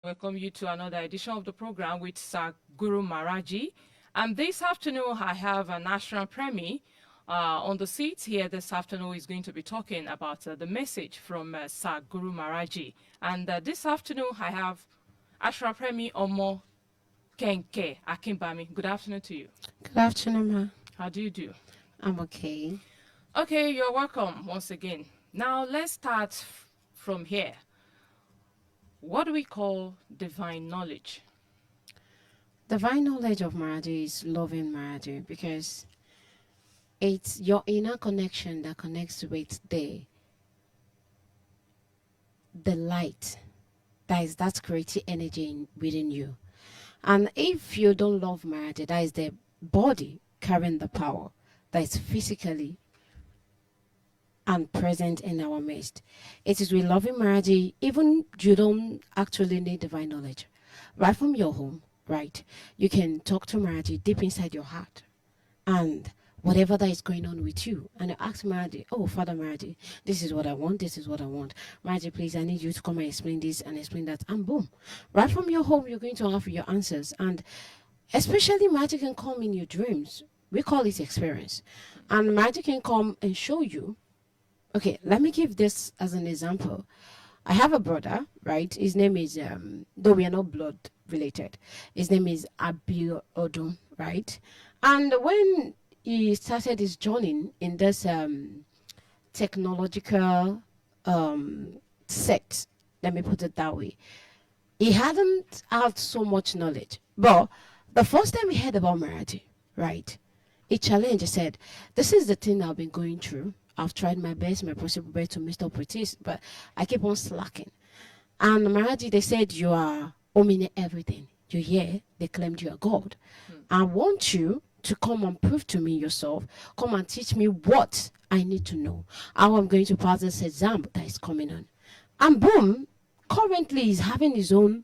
Welcome you to another edition of the program with SATGURU Maharaj Ji. And this afternoon, I have a national premier on the seat here this afternoon. Is going to be talking about the message from SATGURU Maharaj Ji. And this afternoon, I have National Premier Omo Kenke Akimbami. Good afternoon to you. Good afternoon, ma. How do you do? I'm okay. Okay, you're welcome once again. Now, let's start from here. What do we call divine knowledge? Divine knowledge of Maharaji is loving Maharaji because it's your inner connection that connects with the light that is that creative energy within you. And if you don't love Maharaji, that is the body carrying the power that is physically and present in our midst. It is with loving Maharaji, even you don't actually need divine knowledge. Right from your home, right? You can talk to Maharaji deep inside your heart. And whatever that is going on with you, and you ask Maharaji, oh, Father Maharaji, this is what I want, this is what I want. Maharaji, please, I need you to come and explain this and explain that. And boom, right from your home, you're going to have your answers. And especially Maharaji can come in your dreams. We call it experience. And Maharaji can come and show you. Okay, let me give this as an example. I have a brother, right? His name is, though we are not blood related, his name is Abil Odun, right? And when he started his journey in this technological sect, let me put it that way, he hadn't had so much knowledge. But the first time he heard about Maharaji, right, he challenged, he said, this is the thing I've been going through. I've tried my best, my possible best to meet up with this, but I keep on slacking. And Maharaji, they said, you are owning everything. You're here. They claimed you are God. I want you to come and prove to me yourself. Come and teach me what I need to know. How I'm going to pass this exam that is coming on. And boom, currently he's having his own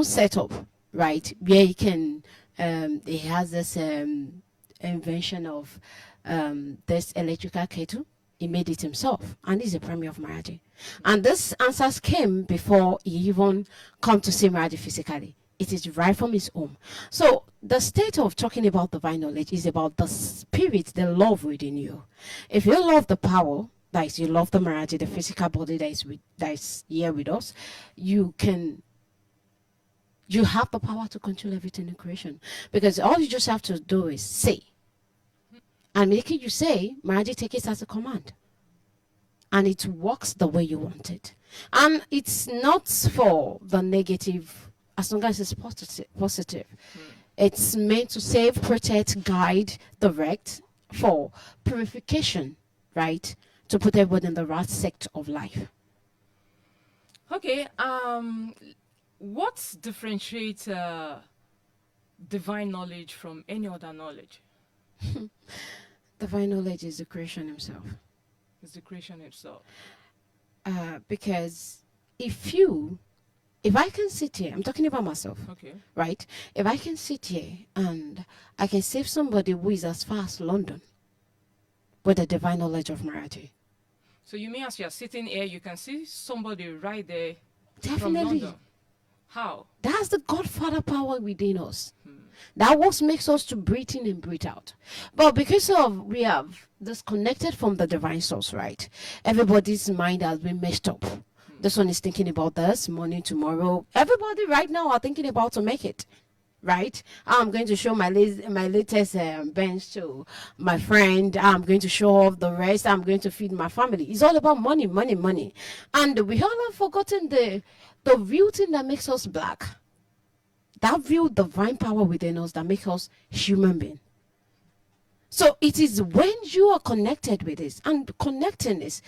setup, right? Where he can, he has this invention of this electrical kettle. He made it himself, and he's a premier of Maharaji. And this answers came before he even come to see Maharaji physically. It is right from his home. So the state of talking about divine knowledge is about the spirit, the love within you. If you love the power, that is, you love the Maharaji, the physical body that is here with us, you have the power to control everything in creation. Because all you just have to do is say. And making you say, Maharaji take it as a command. And it works the way you want it. And it's not for the negative, as long as it's positive. It's meant to save, protect, guide, direct, for purification, right? To put everyone in the right sector of life. Okay, what differentiates divine knowledge from any other knowledge? Divine knowledge is the creation himself. It's the creation itself. Because if I can sit here, I'm talking about myself, Okay. right? If I can sit here and I can save somebody who is as far as London with the divine knowledge of Maharaji. So you mean as you're sitting here, you can see somebody right there from Definitely. London? How? That's the Godfather power within us. That what makes us to breathe in and breathe out. But because of we have disconnected from the divine source, right? Everybody's mind has been messed up. This one is thinking about this, morning, tomorrow. Everybody right now are thinking about to make it. Right? I'm going to show my latest bench to my friend. I'm going to show off the rest. I'm going to feed my family. It's all about money, money, money. And we all have forgotten the real thing that makes us black. That real divine power within us that makes us human being. So it is when you are connected with this, and connecting this,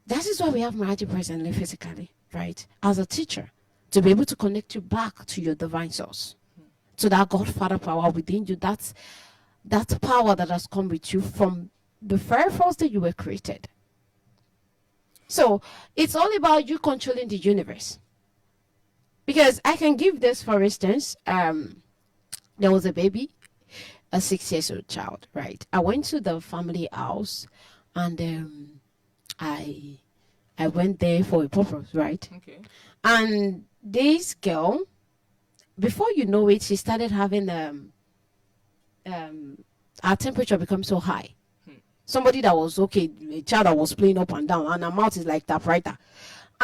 that is why we have Maharaji presently physically, right? As a teacher, to be able to connect you back to your divine source, to that Godfather power within you. That's that power that has come with you from the very first day you were created. So it's all about you controlling the universe. Because I can give this, for instance, there was a baby, a 6-year-old child, right? I went to the family house and I I went there for a purpose, right? Okay. And this girl, before you know it, she started having her temperature become so high. Somebody that was okay, a child that was playing up and down, and her mouth is like typewriter.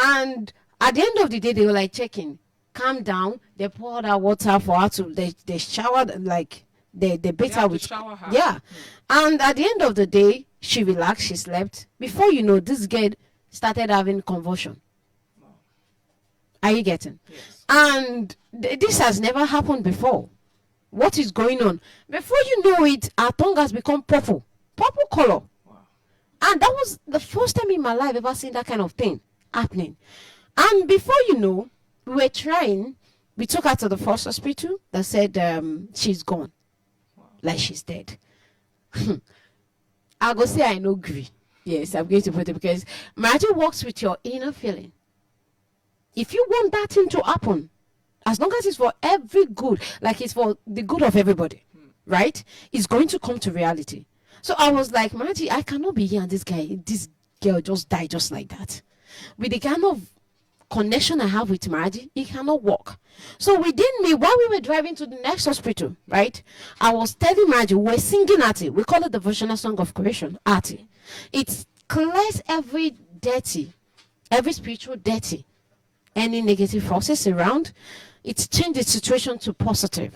And at the end of the day, they were like checking, calm down. They poured her water for her to, they showered, like they beat her with, shower her. yeah. And at the end of the day, she relaxed, she slept. Before you know, this girl started having convulsion. Wow. Are you getting? Yes. And this has never happened before. What is going on? Before you know it, her tongue has become purple color. Wow. And that was the first time in my life ever seen that kind of thing happening. And before you know, we were trying. We took her to the first hospital that said she's gone. Wow. Like she's dead. I'll go say I know agree. Yes, I'm going to put it because magic works with your inner feeling. If you want that thing to happen, as long as it's for every good, like it's for the good of everybody, right? It's going to come to reality. So I was like, Maraji, I cannot be here and this girl just died just like that. With the kind of connection I have with Maraji, it cannot work. So within me, while we were driving to the next hospital, right, I was telling Maraji, we're singing Ati. We call it the Devotional Song of Creation, Ati. It clears every spiritual dirty, any negative forces around. It changed the situation to positive.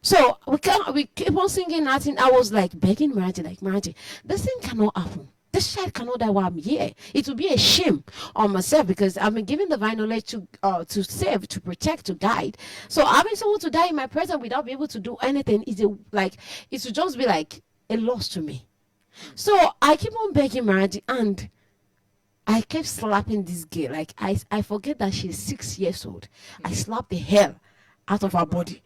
So we keep on singing that, and I was like begging Maraji, like, Maraji, this thing cannot happen. This child cannot die while I'm here. It will be a shame on myself because I've been given divine knowledge to save, to protect, to guide. So having someone to die in my presence without being able to do anything it would just be like a loss to me. So I keep on begging Maraji, and I kept slapping this girl. Like I forget that she's 6 years old. I slapped the hell out of her body.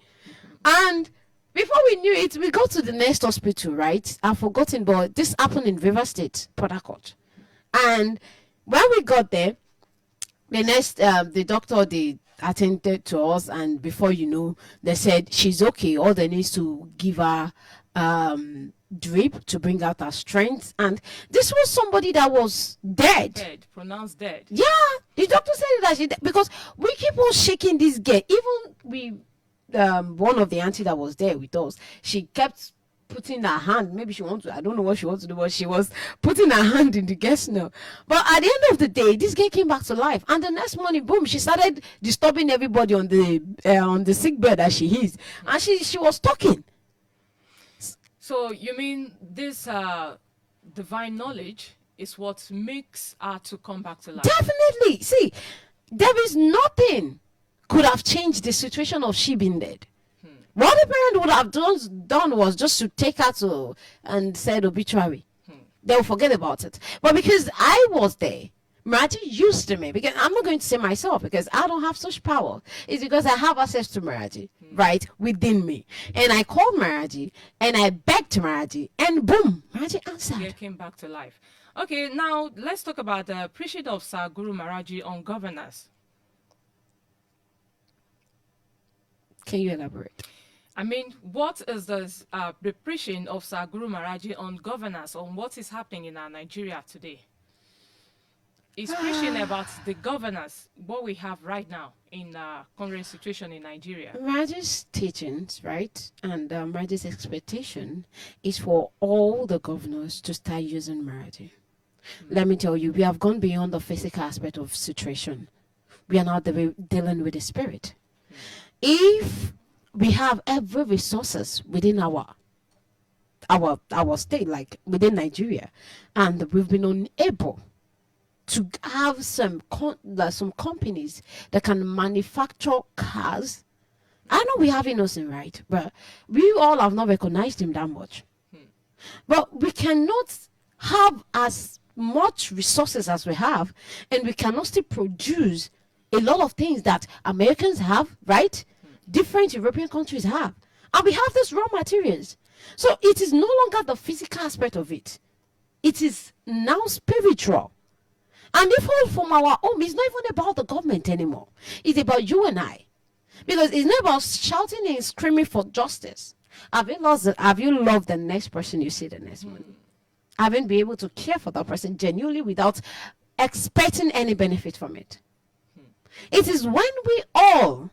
And before we knew it, we got to the next hospital, right? I've forgotten, but this happened in River State, Port Harcourt. And when we got there, the doctor, they attended to us, and before you know, they said she's okay. All they need is to give her drip to bring out her strength. And this was somebody that was dead. Pronounced dead. Yeah, the doctor said that she dead because we keep on shaking this girl. Even one of the auntie that was there with us, she kept putting her hand, maybe she wants to, I don't know what she wants to do, but she was putting her hand in the gas now. But at the end of the day, this girl came back to life, and the next morning, boom, she started disturbing everybody on the sick bed as she is, and she was talking. So you mean this divine knowledge is what makes her to come back to life? Definitely. See, there is nothing could have changed the situation of she being dead. What the parent would have done was just to take her to and said obituary. They'll forget about it. But because I was there, Maraji used to me, because I'm not going to say myself because I don't have such power. It's because I have access to Maraji, right, within me. And I called Maraji and I begged Maraji, and boom, Maraji answered. Yeah, came back to life. Okay, now let's talk about the preaching of SATGURU MAHARAJ JI on governance. Can you elaborate? I mean, what is the preaching of SATGURU MAHARAJ JI on governance, on what is happening in our Nigeria today? He's preaching about the governance, what we have right now in current situation in Nigeria. Maraji's teachings, right, and Maraji's expectation is for all the governors to start using Maraji. Let me tell you, we have gone beyond the physical aspect of situation. We are now dealing with the spirit. If we have every resources within our state, like within Nigeria, and we've been unable to have some companies that can manufacture cars. I know we have Innocent, right, but we all have not recognized him that much. But we cannot have as much resources as we have, and we cannot still produce a lot of things that Americans have, right? Different European countries have. And we have these raw materials. So it is no longer the physical aspect of it. It is now spiritual. And if all from our home, it's not even about the government anymore. It's about you and I. Because it's not about shouting and screaming for justice. Have you loved the next person you see the next morning? Haven't been able to care for that person genuinely without expecting any benefit from it. It is when we all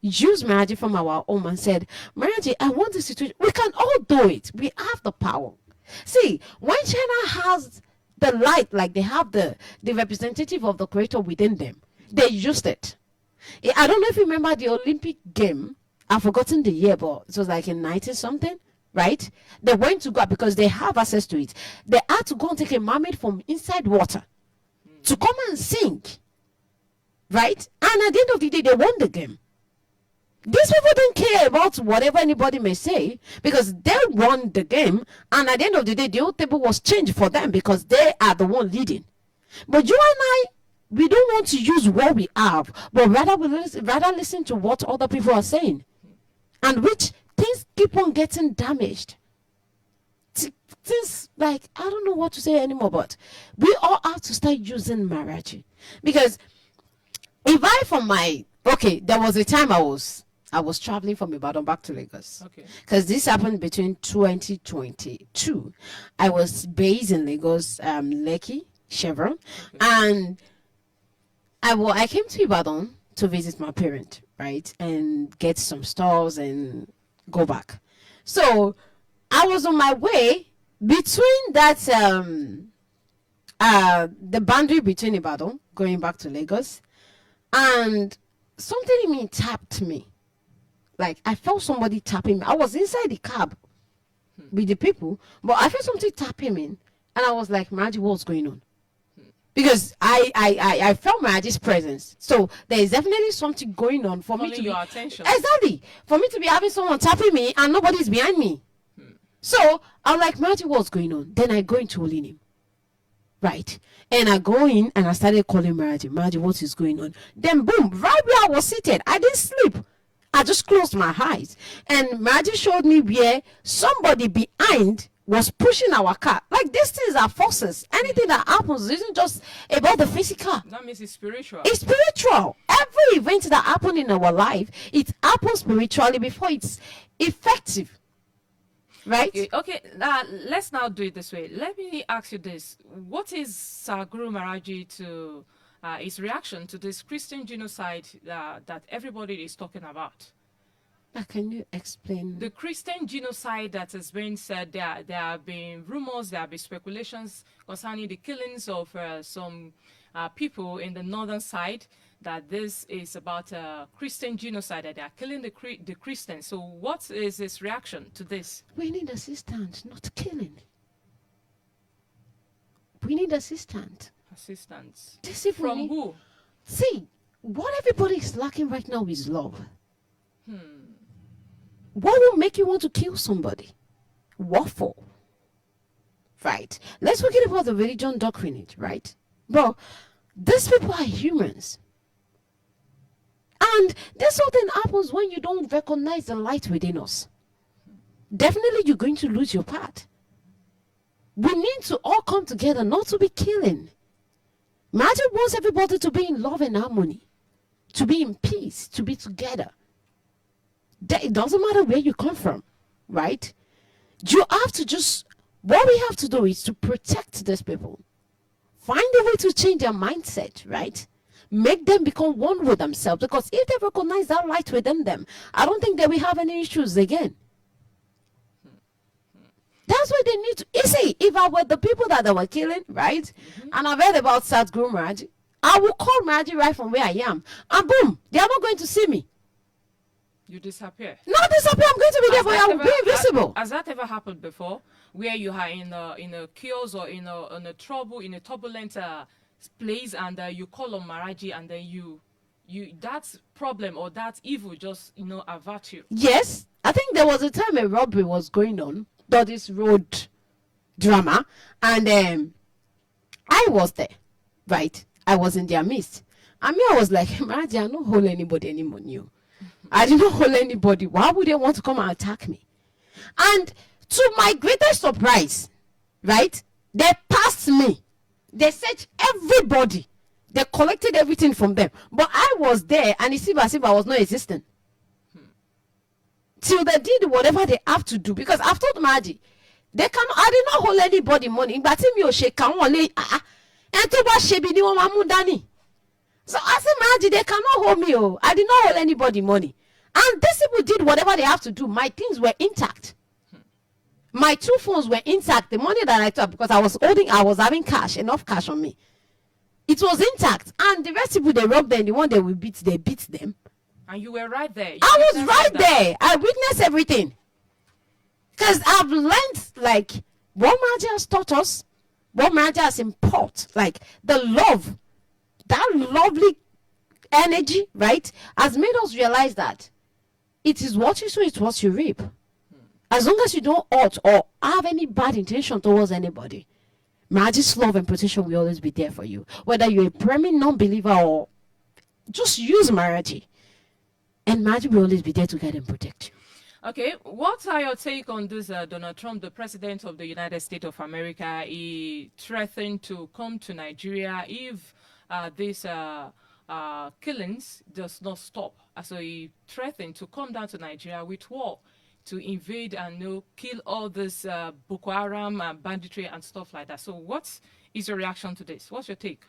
use Maharaji from our home and said, Maharaji, I want this situation. We can all do it. We have the power. See, when China has the light, like they have the representative of the creator within them, they used it. I don't know if you remember the Olympic game. I've forgotten the year, but it was like in 90 something, right? They went to go because they have access to it. They had to go and take a mermaid from inside water to come and sink, right? And at the end of the day, they won the game. These people don't care about whatever anybody may say because they won the game, and at the end of the day, the whole table was changed for them because they are the one leading. But you and I, we don't want to use what we have, but rather listen to what other people are saying, and which things keep on getting damaged. Things like, I don't know what to say anymore, but we all have to start using Maharaji. Because if I there was a time I was traveling from Ibadan back to Lagos. Okay. Because this happened between 2022. I was based in Lagos, Lekki, Chevron. Okay. And I came to Ibadan to visit my parent, right? And get some stores and go back. So I was on my way between that, the boundary between Ibadan, going back to Lagos, and something in me tapped me. Like, I felt somebody tapping me. I was inside the cab with the people, but I felt something tapping me. And I was like, Maharaji, what's going on? Because I felt Maharaji's presence. So there is definitely something going on for me to your attention. Exactly. For me to be having someone tapping me and nobody's behind me. So I'm like, Maharaji, what's going on? Then I go into holy name. Right. And I go in and I started calling Maharaji. Maharaji, what is going on? Then boom, right where I was seated, I didn't sleep. I just closed my eyes. And Maharaji showed me where somebody behind was pushing our car. Like, these things are forces. Anything that happens isn't just about the physical. That means it's spiritual. It's spiritual. Every event that happens in our life, it happens spiritually before it's effective. Right? Okay. Let's now do it this way. Let me ask you this. What is SATGURU MAHARAJ to his reaction to this Christian genocide that everybody is talking about? Can you explain? The Christian genocide that has been said, there have been rumors, there have been speculations concerning the killings of some people in the northern side, that this is about Christian genocide, that they are killing the Christians. So what is his reaction to this? We need assistance, not killing. We need assistance. Assistance. From who? See, what everybody is lacking right now is love. What will make you want to kill somebody? What for? Right. Let's forget about the religion doctrine, right? Bro, these people are humans. And there's something happens when you don't recognize the light within us. Definitely you're going to lose your path. We need to all come together, not to be killing. Maharaji wants everybody to be in love and harmony, to be in peace, to be together. It doesn't matter where you come from, right? You have to what we have to do is to protect these people. Find a way to change their mindset, right? Make them become one with themselves, because if they recognize that light within them, I don't think that we have any issues again. That's why they need to. You see, if I were the people that they were killing, right? And I've heard about SATGURU MAHARAJ, I will call Maharaji right from where I am. And boom, they are not going to see me. You disappear. Not disappear, I'm going to be there, but I will be invisible. Has that ever happened before? Where you are in a chaos or in a trouble, in a turbulent place, and you call on Maharaji, and then you that problem or that evil just avert you. Yes, I think there was a time a robbery was going on, this road drama, and I was there, right? I was in their midst. I mean, I was like, Maharaji, I don't hold anybody anymore new. I did not hold anybody. Why would they want to come and attack me? And to my greatest surprise, right, they passed me. They searched everybody. They collected everything from them. But I was there, and it seemed as if I was not existing. Till they did whatever they have to do. Because after the Maharaji, I did not hold anybody money. But me shake and And to what she be ni won mamu dani. So as a Maharaji, they cannot hold me. Oh, I did not hold anybody money. And these people did whatever they have to do. My things were intact. My 2 phones were intact. The money that I took, because I was having cash, enough cash on me. It was intact. And the rest people, they robbed them. The one they will beat, they beat them. And you were right there. I was right there. I witnessed everything. Because I've learned, like, what Maharaji has taught us, what Maharaji has imparted, like, the love, that lovely energy, right, has made us realize that it is what you sow, it's what you reap. As long as you don't hurt or have any bad intention towards anybody, Maharaji's love and protection will always be there for you. Whether you're a premier non-believer or just use Maharaji, and Maharaji will always be there to guide and protect you. Okay, what are your take on this Donald Trump, the president of the United States of America? He threatened to come to Nigeria if these killings does not stop. So he threatened to come down to Nigeria with war to invade and kill all this Boko Haram banditry and stuff like that. So what is your reaction to this? What's your take?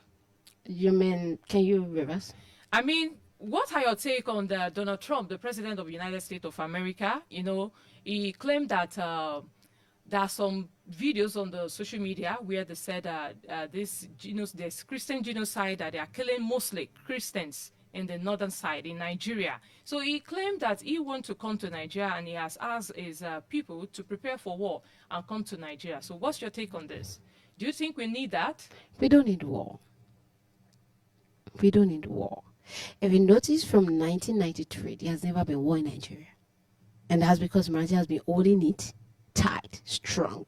You mean, can you reverse? I mean, what are your take on the Donald Trump, the president of the United States of America? He claimed that there are some videos on the social media where they said there's Christian genocide, that they are killing mostly Christians in the northern side in Nigeria. So he claimed that he wants to come to Nigeria, and he has asked his people to prepare for war and come to Nigeria. So what's your take on this? Do you think we need that? We don't need war. We don't need war. If you notice, from 1993, there has never been war in Nigeria. And that's because Maharaji has been holding it tight, strong,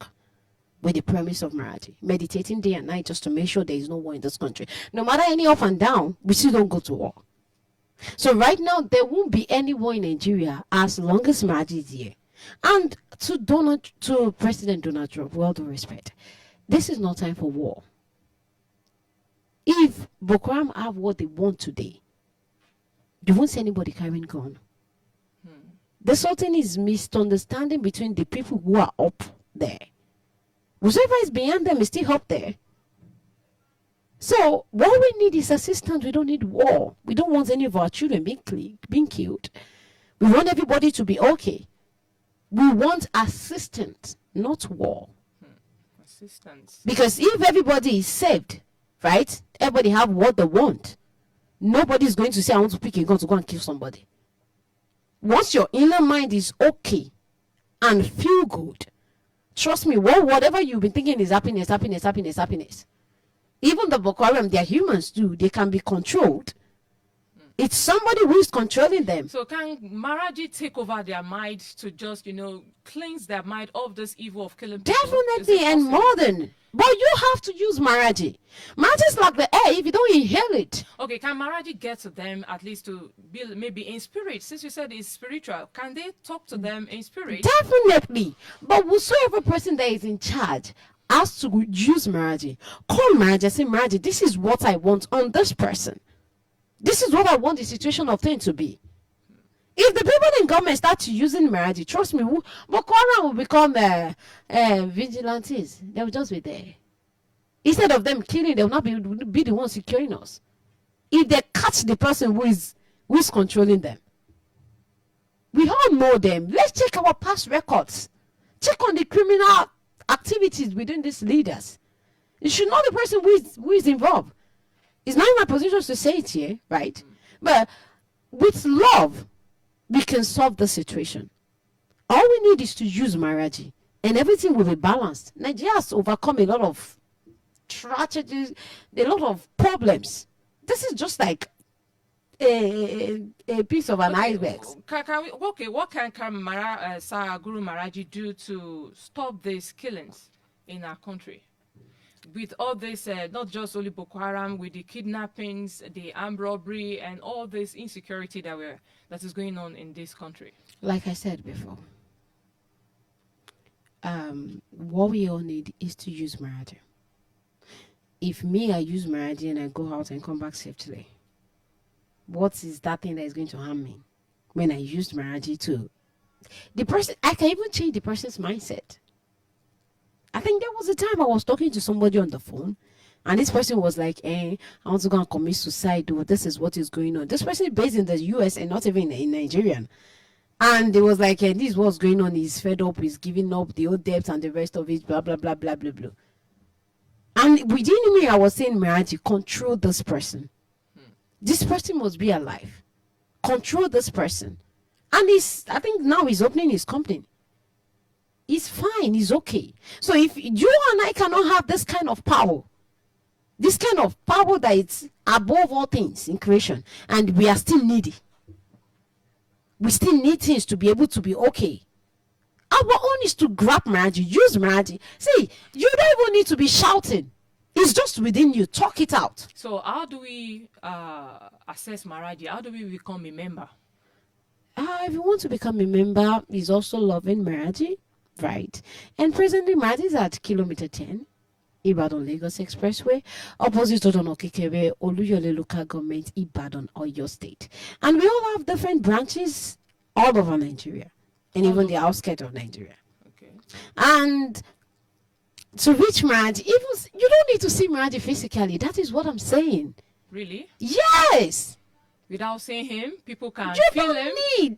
with the premise of Maharaji, meditating day and night just to make sure there is no war in this country. No matter any up and down, we still don't go to war. So right now, there won't be any war in Nigeria as long as Maharaji is here. And to President Donald Trump, with all due respect, this is not time for war. If Boko Haram have what they want today, they won't see anybody carrying gun. There's something is misunderstanding between the people who are up there. Whoever is behind them is still up there. So what we need is assistance. We don't need war. We don't want any of our children being killed. We want everybody to be okay. We want assistance, not war. Assistance. Because if everybody is saved, right? Everybody have what they want. Nobody is going to say, I want to pick a gun to go and kill somebody. Once your inner mind is okay and feel good, trust me, whatever you've been thinking is happiness. Even the Boko Haram, they're humans too. They can be controlled. It's somebody who is controlling them. So can Maharaji take over their mind to just, cleanse their mind of this evil of killing people? Definitely, and more than. But you have to use Maharaji. Maharaji is like the air if you don't inhale it. Okay, can Maharaji get to them at least to be maybe in spirit? Since you said it's spiritual, can they talk to them in spirit? Definitely. But whosoever person that is in charge has to use Maharaji. Call Maharaji and say, Maharaji, this is what I want on this person. This is what I want the situation of things to be. If the people in government start using Maharaji, trust me, Boko Haram will become vigilantes. They will just be there. Instead of them killing, they will not be the ones securing us. If they catch the person who is controlling them. We all know them. Let's check our past records. Check on the criminal activities within these leaders. You should know the person who is involved. It's not in my position to say it here, right? But with love, we can solve the situation. All we need is to use Maharaji, and everything will be balanced. Nigeria has overcome a lot of tragedies, a lot of problems. This is just like a piece of an iceberg. What can SATGURU Maharaj do to stop these killings in our country? With all this, not just only Boko Haram, with the kidnappings, the armed robbery, and all this insecurity that is going on in this country. Like I said before, what we all need is to use Maharaji. If I use Maharaji and I go out and come back safely, what is that thing that is going to harm me? When I used Maharaji to the person, I can even change the person's mindset. I think there was a time I was talking to somebody on the phone. And this person was like, I want to go and commit suicide. Or this is what is going on. This person is based in the US and not even in Nigeria. And it was like, this is what's going on. He's fed up. He's giving up the old debts and the rest of it. Blah, blah, blah, blah, blah, blah. And within me, I was saying, Maharaji, control this person. This person must be alive. Control this person. And I think now he's opening his company. He's fine. He's okay. So if you and I cannot have this kind of power that it's above all things in creation, and we are still needy. We still need things to be able to be okay. Our own is to grab Maharaji, use Maharaji. See, you don't even need to be shouting. It's just within you. Talk it out. So how do we assess Maharaji? How do we become a member? If you want to become a member, is also loving Maharaji, right? And presently, Maharaji is at kilometer 10, Ibadan Lagos Expressway, opposite Odono Kekere, Oluyole Local Government, Ibadan, Oyo State. And we all have different branches all over Nigeria, and even the outskirts of Nigeria. Okay. And to reach Maharaji, even you don't need to see Maharaji physically. That is what I'm saying. Really? Yes. Without seeing him, people can You feel don't him.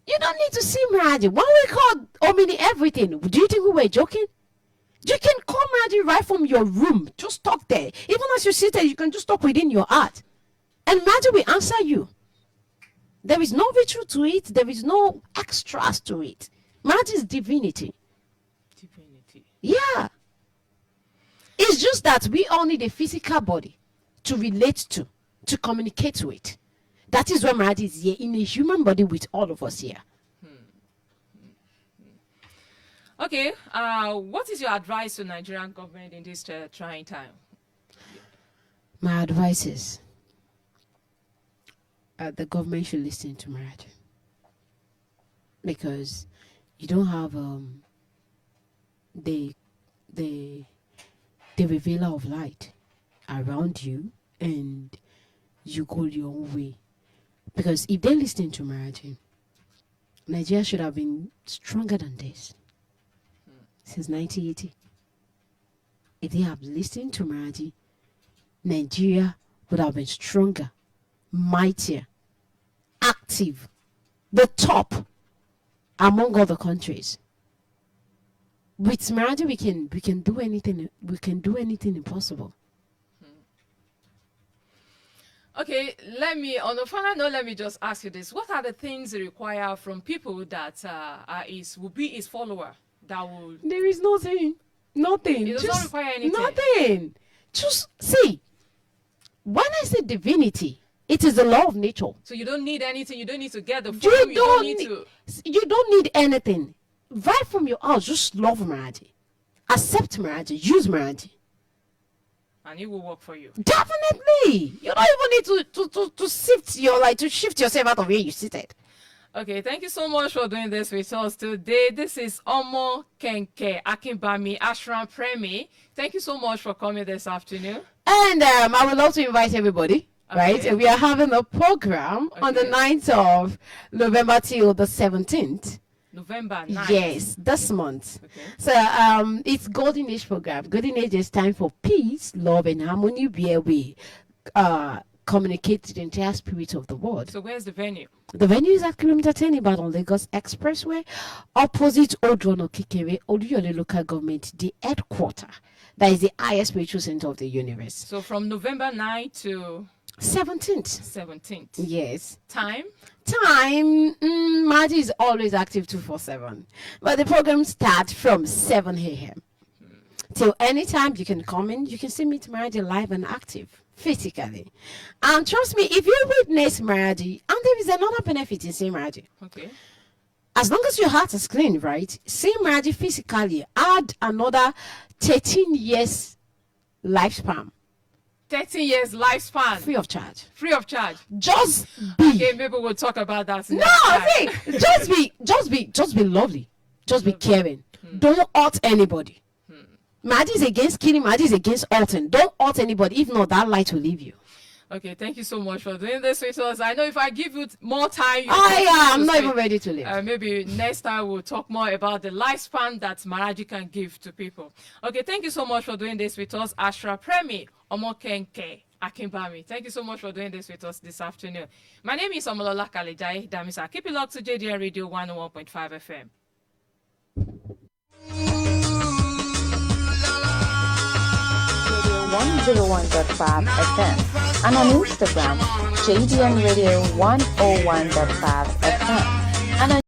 you don't need to see Maharaji. When we called Omini everything, do you think we were joking? You can call Maharaji right from your room. Just talk there. Even as you sit there, you can just talk within your heart. And Maharaji will answer you. There is no virtue to it. There is no extras to it. Maharaji is divinity. Divinity. Yeah. It's just that we all need a physical body to relate to communicate with. That is why Maharaji is here in a human body with all of us here. Okay, what is your advice to Nigerian government in this trying time? My advice is the government should listen to Maharaji, because you don't have the revealer of light around you, and you go your own way. Because if they listen to Maharaji, Nigeria should have been stronger than this since 1980. If they have listened to Maharaji, Nigeria would have been stronger, mightier, active, the top among other countries. With Maharaji, we can do anything. We can do anything impossible. Okay, on the final note, let me just ask you this. What are the things you require from people that will be his follower? That will... There is nothing. Nothing. It does not require anything. Nothing. Just see. When I say divinity, it is the law of nature. So you don't need anything. You don't need to get the form. You don't need anything. Right from your house, just love Maharaji. Accept Maharaji. Use Maharaji. And it will work for you. Definitely. You don't even need to shift to shift yourself out of where you seated. Okay, thank you so much for doing this with us today. This is Omo Kenke Akinbami Ashram Premi. Thank you so much for coming this afternoon. And I would love to invite everybody. Okay. Right? And we are having a program on the 9th of November till the 17th. November 9th. Yes, this month. Okay. So it's Golden Age program. Golden Age is time for peace, love, and harmony, where we communicate to the entire spirit of the world. So where's the venue? The venue is at kilometer 10 Ibadan Lagos Expressway, opposite Odono Kekere, Oluyole Local Government, the headquarter. That is the highest spiritual center of the universe. So from November 9th to 17th. 17th. Yes. Time? Maharaji is always active 247. But the program starts from 7 a.m. Till any time you can come in, you can see meet Maharaji live and active, physically. And trust me, if you witness Maharaji, and there is another benefit in seeing Maharaji. Okay. As long as your heart is clean, right? Seeing Maharaji physically add another 13 years lifespan. 13 years lifespan. Free of charge. Free of charge. Just be. Okay, maybe we'll talk about that. No, see, just be lovely. Just be caring. Don't hurt anybody. Maharaji is against killing. Maharaji is against hurting. Don't hurt anybody. If not, that light will leave you. Okay, thank you so much for doing this with us. I know if I give you more time, I'm not even ready to leave. Maybe next time we'll talk more about the lifespan that Maharaji can give to people. Okay, thank you so much for doing this with us, Ashra Premi Omokenke Akimbami. Thank you so much for doing this with us this afternoon. My name is Omolola Kalejai Damisa. Keep it locked to JDN Radio 101.5 FM. 101.5 FM and on Instagram, JDN Radio 101.5 FM. And on